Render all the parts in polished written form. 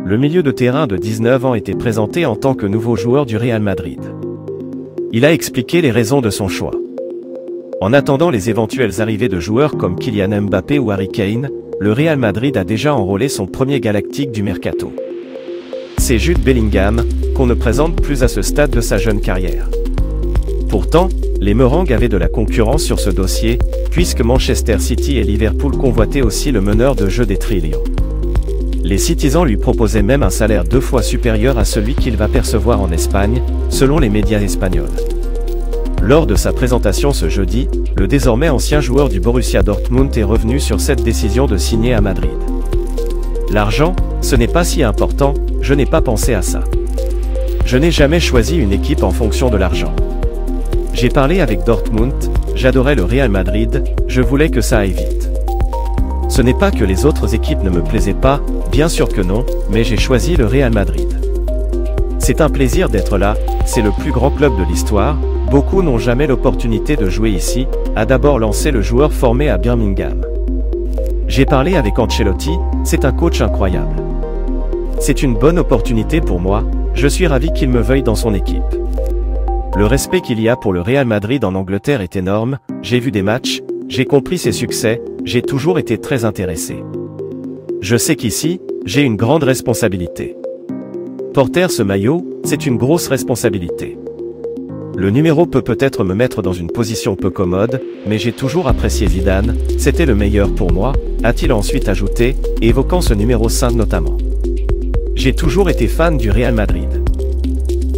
le milieu de terrain de 19 ans était présenté en tant que nouveau joueur du Real Madrid. Il a expliqué les raisons de son choix. En attendant les éventuelles arrivées de joueurs comme Kylian Mbappé ou Harry Kane, le Real Madrid a déjà enrôlé son premier galactique du mercato. C'est Jude Bellingham, qu'on ne présente plus à ce stade de sa jeune carrière. Pourtant, les Merengues avaient de la concurrence sur ce dossier, puisque Manchester City et Liverpool convoitaient aussi le meneur de jeu des Trillions. Les Citizens lui proposaient même un salaire 2 fois supérieur à celui qu'il va percevoir en Espagne, selon les médias espagnols. Lors de sa présentation ce jeudi, le désormais ancien joueur du Borussia Dortmund est revenu sur cette décision de signer à Madrid. L'argent, ce n'est pas si important, je n'ai pas pensé à ça. Je n'ai jamais choisi une équipe en fonction de l'argent. J'ai parlé avec Dortmund, j'adorais le Real Madrid, je voulais que ça aille vite. Ce n'est pas que les autres équipes ne me plaisaient pas, bien sûr que non, mais j'ai choisi le Real Madrid. C'est un plaisir d'être là, c'est le plus grand club de l'histoire, beaucoup n'ont jamais l'opportunité de jouer ici, a d'abord lancé le joueur formé à Birmingham. J'ai parlé avec Ancelotti, c'est un coach incroyable. C'est une bonne opportunité pour moi, je suis ravi qu'il me veuille dans son équipe. Le respect qu'il y a pour le Real Madrid en Angleterre est énorme, j'ai vu des matchs, j'ai compris ses succès, j'ai toujours été très intéressé. Je sais qu'ici, j'ai une grande responsabilité. Porter ce maillot, c'est une grosse responsabilité. Le numéro peut peut-être me mettre dans une position peu commode, mais j'ai toujours apprécié Zidane, c'était le meilleur pour moi, a-t-il ensuite ajouté, évoquant ce numéro 5 notamment. J'ai toujours été fan du Real Madrid.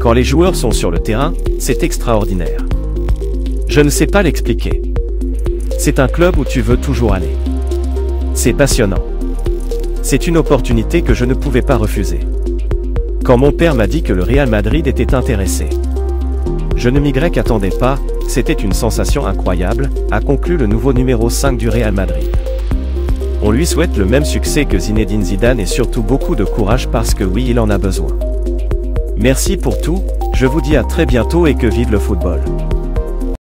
Quand les joueurs sont sur le terrain, c'est extraordinaire. Je ne sais pas l'expliquer. C'est un club où tu veux toujours aller. C'est passionnant. C'est une opportunité que je ne pouvais pas refuser. Quand mon père m'a dit que le Real Madrid était intéressé. Je ne m'y attendais pas, c'était une sensation incroyable, a conclu le nouveau numéro 5 du Real Madrid. On lui souhaite le même succès que Zinedine Zidane et surtout beaucoup de courage parce que oui, il en a besoin. Merci pour tout, je vous dis à très bientôt et que vive le football.